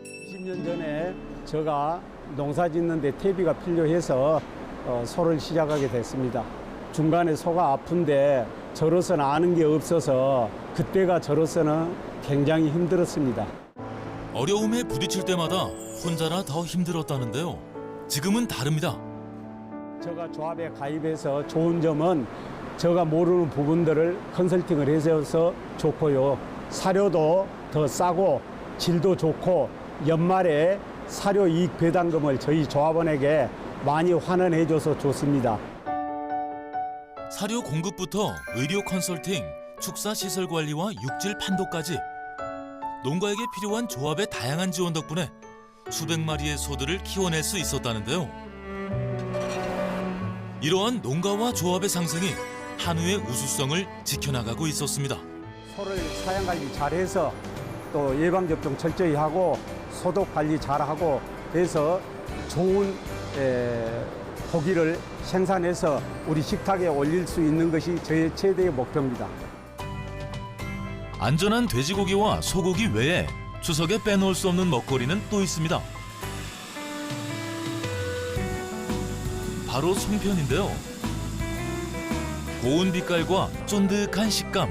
S10: 20년 전에 제가 농사 짓는데 퇴비가 필요해서 소를 시작하게 됐습니다. 중간에 소가 아픈데 저로서는 아는 게 없어서 그때가 저로서는 굉장히 힘들었습니다.
S1: 어려움에 부딪힐 때마다 혼자라 더 힘들었다는데요. 지금은 다릅니다.
S10: 제가 조합에 가입해서 좋은 점은 제가 모르는 부분들을 컨설팅을 해줘서 좋고요. 사료도 더 싸고 질도 좋고 연말에 사료 이익 배당금을 저희 조합원에게 많이 환원해줘서 좋습니다.
S1: 사료 공급부터 의료 컨설팅, 축사 시설 관리와 육질 판독까지 농가에게 필요한 조합의 다양한 지원 덕분에 수백 마리의 소들을 키워낼 수 있었다는데요. 이러한 농가와 조합의 상승이 한우의 우수성을 지켜나가고 있었습니다.
S10: 소를 사양 관리 잘해서 또 예방접종 철저히 하고 소독 관리 잘하고 해서 좋은 고기를 생산해서 우리 식탁에 올릴 수 있는 것이 저의 최대의 목표입니다.
S1: 안전한 돼지고기와 소고기 외에 추석에 빼놓을 수 없는 먹거리는 또 있습니다. 바로 송편인데요. 고운 빛깔과 쫀득한 식감,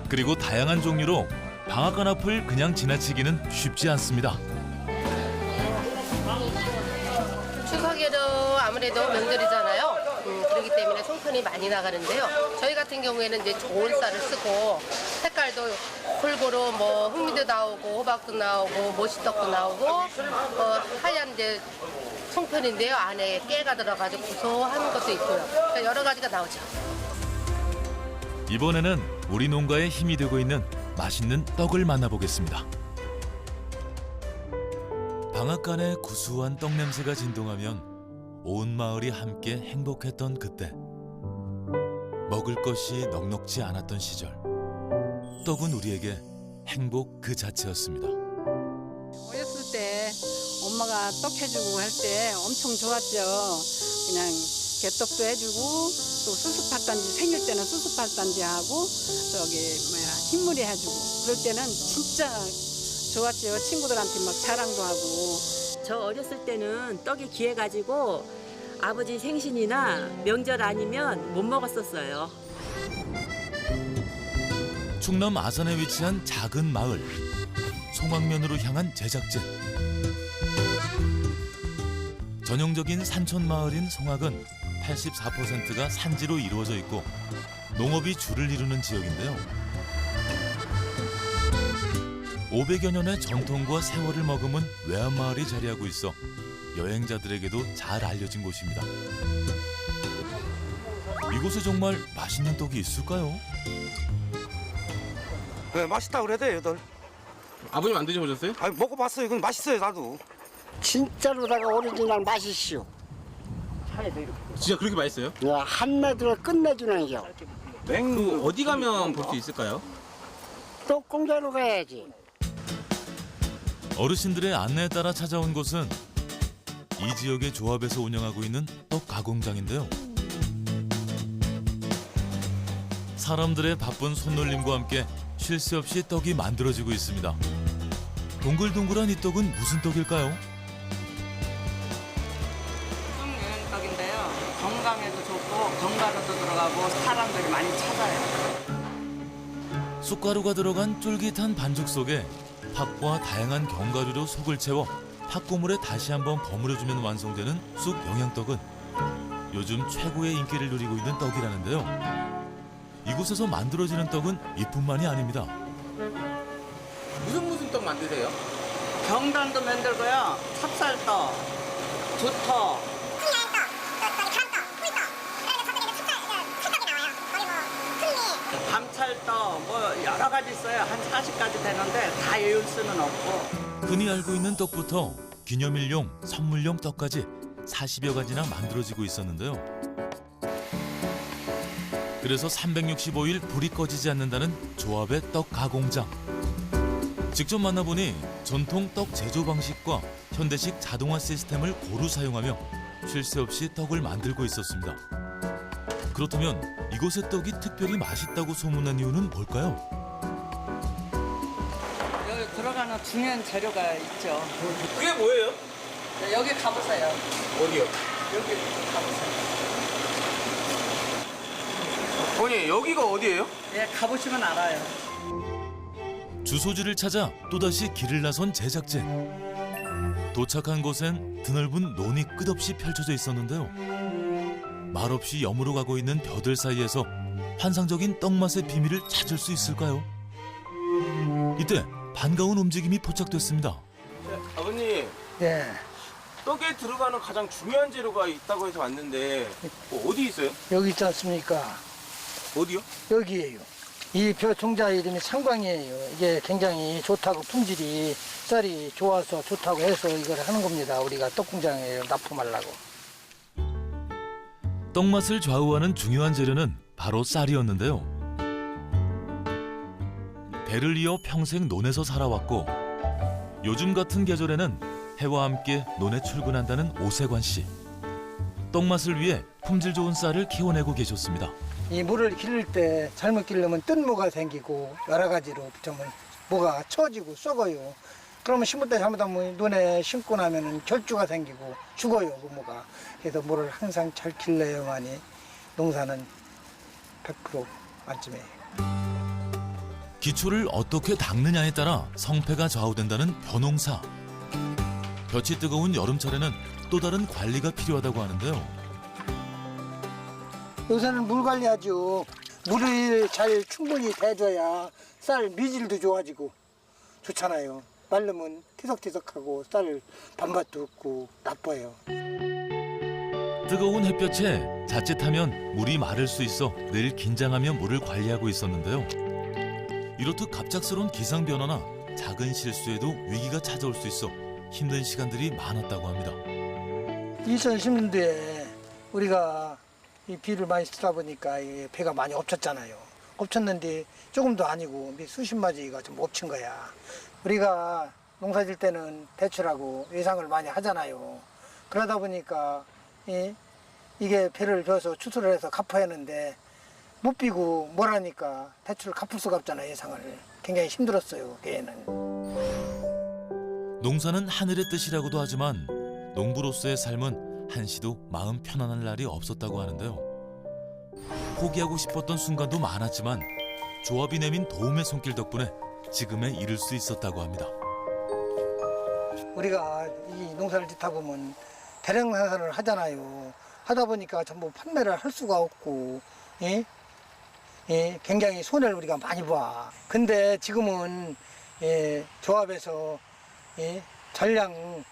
S1: 그리고 다양한 종류로 방앗간 앞을 그냥 지나치기는 쉽지 않습니다.
S13: 추석에도 아무래도 명절이잖아요. 그렇기 때문에 송편이 많이 나가는데요. 저희 같은 경우에는 이제 좋은 쌀을 쓰고 색깔도 골고루 뭐 흑미도 나오고 호박도 나오고 모시떡도 나오고 하얀 이제 송편인데요. 안에 깨가 들어가지고 고소한 것도 있고요. 그러니까 여러 가지가 나오죠.
S1: 이번에는 우리 농가의 힘이 되고 있는 맛있는 떡을 만나보겠습니다. 방앗간에 구수한 떡 냄새가 진동하면 온 마을이 함께 행복했던 그때. 먹을 것이 넉넉지 않았던 시절. 떡은 우리에게 행복 그 자체였습니다.
S14: 어렸을 때 엄마가 떡 해주고 할 때 엄청 좋았죠. 그냥 개떡도 해주고 또 수습할단지 생일 때는 수습할단지 하고 흰물이 해주고 그럴 때는 진짜 좋았죠. 친구들한테 막 자랑도 하고.
S11: 저 어렸을 때는 떡이 귀해가지고 아버지 생신이나 명절 아니면 못 먹었었어요.
S1: 충남 아산에 위치한 작은 마을. 송악면으로 향한 제작진. 전형적인 산촌 마을인 송악은 84%가 산지로 이루어져 있고 농업이 주를 이루는 지역인데요. 500여 년의 전통과 세월을 머금은 외환마을이 자리하고 있어 여행자들에게도 잘 알려진 곳입니다. 이곳에 정말 맛있는 떡이 있을까요?
S15: 네, 맛있다 그래도 얘들.
S5: 아버님 안 드셔보셨어요?
S15: 아니, 먹어봤어요. 이건 맛있어요, 나도.
S16: 진짜로다가 오리지널 맛이시오.
S5: 진짜 그렇게 맛있어요?
S16: 한마디로 끝내주는 겨.
S5: 그 어디 가면 볼 수 있을까요?
S16: 떡공장으로 가야지.
S1: 어르신들의 안내에 따라 찾아온 곳은 이 지역의 조합에서 운영하고 있는 떡 가공장인데요. 사람들의 바쁜 손놀림과 함께 쉴 새 없이 떡이 만들어지고 있습니다. 동글동글한 이 떡은 무슨 떡일까요?
S17: 떡인데요. 건강에도 좋고 견과류도 들어가고 사람들이 많이 찾아요.
S1: 쑥가루가 들어간 쫄깃한 반죽 속에 팥과 다양한 견과류로 속을 채워 팥고물에 다시 한번 버무려주면 완성되는 쑥 영양떡은 요즘 최고의 인기를 누리고 있는 떡이라는데요. 이곳에서 만들어지는 떡은 이뿐만이 아닙니다.
S5: 무슨 떡 만드세요?
S17: 경단도 만들고요. 찹쌀떡, 두떡, 밤찰떡 뭐 여러 가지 있어요. 한 40가지 되는데 다 외울 수는 없고.
S1: 흔히 알고 있는 떡부터 기념일용, 선물용 떡까지 40여 가지나 만들어지고 있었는데요. 그래서 365일 불이 꺼지지 않는다는 조합의 떡 가공장. 직접 만나보니 전통 떡 제조 방식과 현대식 자동화 시스템을 고루 사용하며 쉴 새 없이 떡을 만들고 있었습니다. 그렇다면 이곳의 떡이 특별히 맛있다고 소문난 이유는 뭘까요?
S17: 여기 들어가는 중요한 재료가 있죠.
S5: 그게 뭐예요?
S17: 여기 가보세요.
S5: 어디요?
S17: 여기 가보세요.
S5: 어머니 여기가 어디예요?
S17: 예, 가보시면 알아요.
S1: 주소지를 찾아 또다시 길을 나선 제작진. 도착한 곳엔 드넓은 논이 끝없이 펼쳐져 있었는데요. 말없이 여물어 가고 있는 벼들 사이에서 환상적인 떡맛의 비밀을 찾을 수 있을까요? 이때 반가운 움직임이 포착됐습니다.
S5: 아버님.
S16: 예.
S5: 떡에 들어가는 가장 중요한 재료가 있다고 해서 왔는데 어디 있어요?
S16: 여기 있지 않습니까?
S5: 어디요?
S16: 여기에요. 이 벼 종자 이름이 상광이에요. 이게 굉장히 좋다고 품질이 쌀이 좋아서 좋다고 해서 이걸 하는 겁니다. 우리가 떡 공장에 납품하려고.
S1: 떡맛을 좌우하는 중요한 재료는 바로 쌀이었는데요. 대를 이어 평생 논에서 살아왔고 요즘 같은 계절에는 해와 함께 논에 출근한다는 오세관 씨. 떡맛을 위해 품질 좋은 쌀을 키워내고 계셨습니다.
S16: 이 물을 기를 때 잘못 기르면 뜬모가 생기고 여러 가지로 정말 모가 처지고 썩어요. 그러면 심을 때 잘못하면 눈에 심고 나면 결주가 생기고 죽어요, 그 모가. 그래서 모를 항상 잘 길러야만이 농사는 100% 만점이에요.
S1: 기초를 어떻게 닦느냐에 따라 성패가 좌우된다는 벼농사. 볕이 뜨거운 여름철에는 또 다른 관리가 필요하다고 하는데요.
S16: 요새는 물 관리하죠. 물을 잘 충분히 대줘야 쌀 미질도 좋아지고 좋잖아요. 말르면 티석티석하고 쌀 밥맛도 없고 나빠요.
S1: 뜨거운 햇볕에 자칫하면 물이 마를 수 있어 늘 긴장하며 물을 관리하고 있었는데요. 이렇듯 갑작스러운 기상 변화나 작은 실수에도 위기가 찾아올 수 있어 힘든 시간들이 많았다고 합니다.
S16: 2010년도에 우리가 이 비를 많이 쓰다 보니까 이 배가 많이 엎쳤잖아요. 엎쳤는데 조금도 아니고 수십 마지가 좀 엎친 거야. 우리가 농사 질 때는 대출하고 예상을 많이 하잖아요. 그러다 보니까 이게 배를 벼서 추수를 해서 갚아야 하는데 못 비고 뭐라니까 대출을 갚을 수가 없잖아요, 예상을. 굉장히 힘들었어요, 그애는.
S1: 농사는 하늘의 뜻이라고도 하지만 농부로서의 삶은 한시도 마음 편안할 날이 없었다고 하는데요. 포기하고 싶었던 순간도 많았지만 조합이 내민 도움의 손길 덕분에 지금에 이를 수 있었다고 합니다.
S16: 우리가 이 농사를 짓다 보면 대량 생산을 하잖아요. 하다 보니까 전부 판매를 할 수가 없고, 굉장히 손해를 우리가 많이 봐. 근데 지금은 조합에서 전량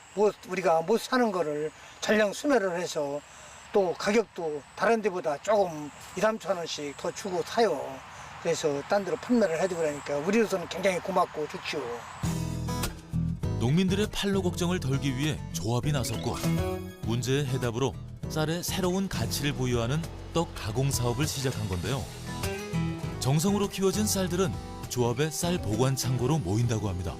S16: 우리가 못 사는 거를 전량 수매를 해서 또 가격도 다른 데보다 조금 2~3천 원씩 더 주고 사요. 그래서 딴 데로 판매를 해주고 그러니까 우리로서는 굉장히 고맙고 좋죠.
S1: 농민들의 판로 걱정을 덜기 위해 조합이 나섰고 문제의 해답으로 쌀의 새로운 가치를 부여하는 떡 가공 사업을 시작한 건데요. 정성으로 키워진 쌀들은 조합의 쌀 보관 창고로 모인다고 합니다.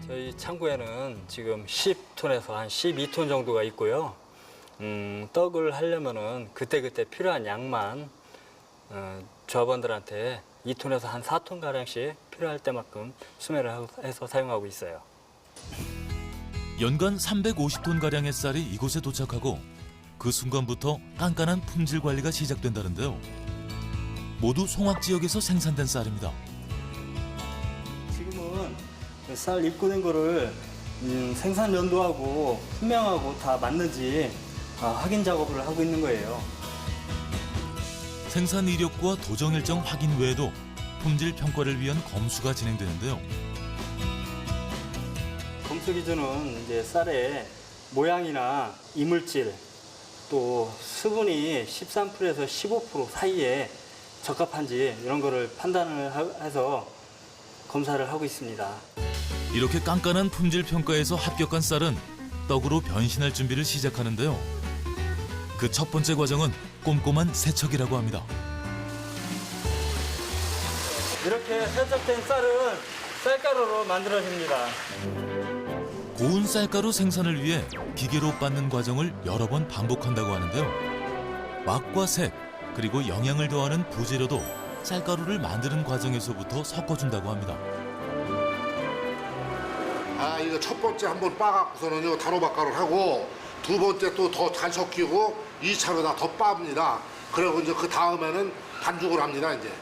S18: 저희 창고에는 지금 10톤에서 한 12톤 정도가 있고요. 떡을 하려면은 그때그때 필요한 양만 조합원들한테 2톤에서 한 4톤 가량씩 필요할 때만큼 수매를 해서 사용하고 있어요.
S1: 연간 350톤 가량의 쌀이 이곳에 도착하고 그 순간부터 깐깐한 품질 관리가 시작된다는데요. 모두 송악 지역에서 생산된 쌀입니다.
S18: 지금은 쌀 입고된 거를 생산 연도하고 분명하고 다 맞는지 확인 작업을 하고 있는 거예요.
S1: 생산 이력과 도정 일정 확인 외에도 품질 평가를 위한 검수가 진행되는데요.
S18: 검수 기준은 이제 쌀의 모양이나 이물질 또 수분이 13%에서 15% 사이에 적합한지 이런 거를 판단을 해서 검사를 하고 있습니다.
S1: 이렇게 깐깐한 품질 평가에서 합격한 쌀은 떡으로 변신할 준비를 시작하는데요. 그 첫 번째 과정은 꼼꼼한 세척이라고 합니다.
S18: 이렇게 세척된 쌀은 쌀가루로 만들어집니다.
S1: 고운 쌀가루 생산을 위해 기계로 빻는 과정을 여러 번 반복한다고 하는데요. 맛과 색, 그리고 영양을 더하는 부재료도 쌀가루를 만드는 과정에서부터 섞어준다고 합니다.
S19: 이거 첫 번째 한번 빻아갖고서는요 단호박가루를 하고 두 번째 또 더 잘 섞이고 2차로 더 빻습니다. 그리고 이제 그 다음에는 반죽을 합니다, 이제.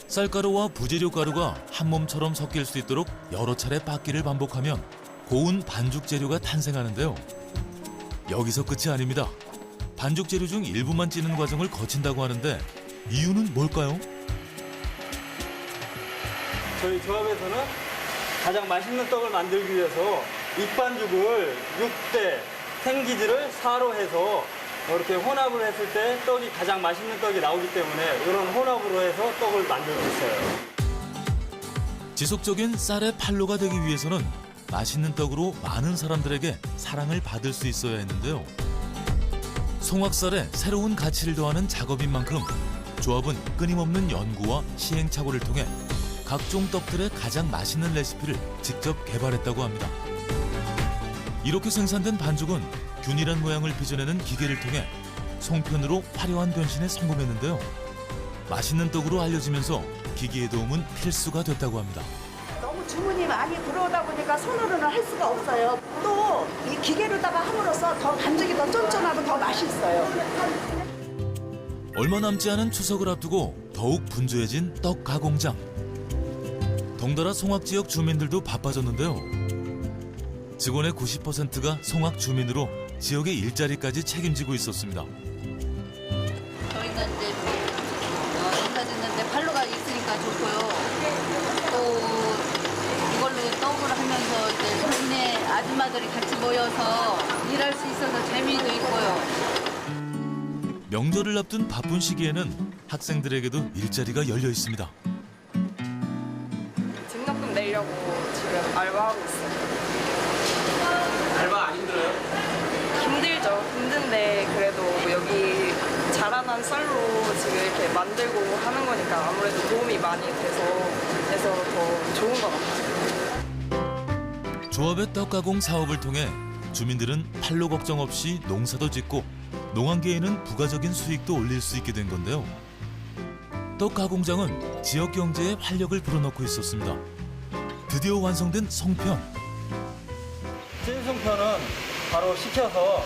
S1: 쌀가루와 부재료 가루가 한 몸처럼 섞일 수 있도록 여러 차례 빻기를 반복하면 고운 반죽 재료가 탄생하는데요. 여기서 끝이 아닙니다. 반죽 재료 중 일부만 찌는 과정을 거친다고 하는데 이유는 뭘까요?
S18: 저희 조합에서는 가장 맛있는 떡을 만들기 위해서 익반죽을 6대, 생기질을 4로 해서 이렇게 혼합을 했을 때 떡이 가장 맛있는 떡이 나오기 때문에 이런 혼합으로 해서 떡을 만들고 있어요.
S1: 지속적인 쌀의 판로가 되기 위해서는 맛있는 떡으로 많은 사람들에게 사랑을 받을 수 있어야 했는데요. 송악쌀에 새로운 가치를 더하는 작업인 만큼 조합은 끊임없는 연구와 시행착오를 통해 각종 떡들의 가장 맛있는 레시피를 직접 개발했다고 합니다. 이렇게 생산된 반죽은 균일한 모양을 빚어내는 기계를 통해 송편으로 화려한 변신에 성공했는데요. 맛있는 떡으로 알려지면서 기계의 도움은 필수가 됐다고 합니다.
S20: 너무 주문이 많이 들어오다 보니까 손으로는 할 수가 없어요. 또 이 기계로다가 함으로써 더 반죽이 더 쫀쫀하고 더 맛있어요.
S1: 얼마 남지 않은 추석을 앞두고 더욱 분주해진 떡 가공장. 덩달아 송악 지역 주민들도 바빠졌는데요. 직원의 90%가 송악 주민으로 지역의 일자리까지 책임지고 있었습니다.
S4: 저희는 이제 농사 짓는데 판로가 있으니까 좋고요. 또 이걸로 떡을 하면서 이제 동네 아줌마들이 같이 모여서 일할 수 있어서 재미도 있고요.
S1: 명절을 앞둔 바쁜 시기에는 학생들에게도 일자리가 열려 있습니다.
S21: 등록금 내려고 지금 알바하고 있어요.
S5: 알바 안 힘들어요?
S21: 힘들죠. 힘든데 그래도 여기 자라난 쌀로 지금 이렇게 만들고 하는 거니까 아무래도 도움이 많이 돼서 더 좋은 것 같아요.
S1: 조합의 떡 가공 사업을 통해 주민들은 판로 걱정 없이 농사도 짓고 농한계에는 부가적인 수익도 올릴 수 있게 된 건데요. 떡 가공장은 지역 경제에 활력을 불어넣고 있었습니다. 드디어 완성된 송편.
S18: 찐 송편은 바로 식혀서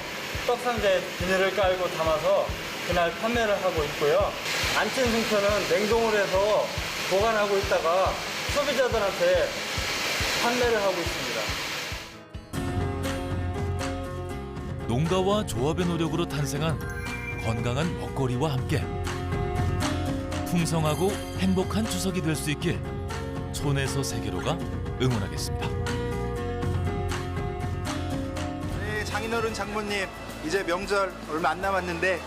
S18: 떡 상자에 비닐을 깔고 담아서 그날 판매를 하고 있고요. 안 찐 송편은 냉동을 해서 보관하고 있다가 소비자들한테 판매를 하고 있습니다.
S1: 농가와 조합의 노력으로 탄생한 건강한 먹거리와 함께 풍성하고 행복한 추석이 될 수 있길 촌에서 세계로가 응원하겠습니다.
S22: 네, 장인어른 장모님 이제 명절 얼마 안 남았는데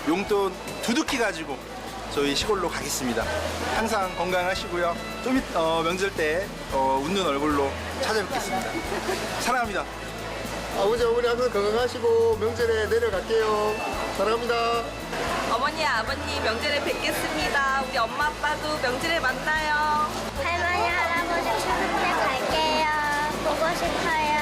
S22: 용돈 두둑히 가지고 저희 시골로 가겠습니다. 항상 건강하시고요. 좀 명절 때 웃는 얼굴로 찾아뵙겠습니다. 사랑합니다.
S8: 아버지, 어머니 항상 건강하시고 명절에 내려갈게요. 사랑합니다.
S21: 어머니, 아버님 명절에 뵙겠습니다. 우리 엄마, 아빠도 명절에 만나요.
S4: 할머니, 할아버지 추석 때 갈게요. 보고 싶어요.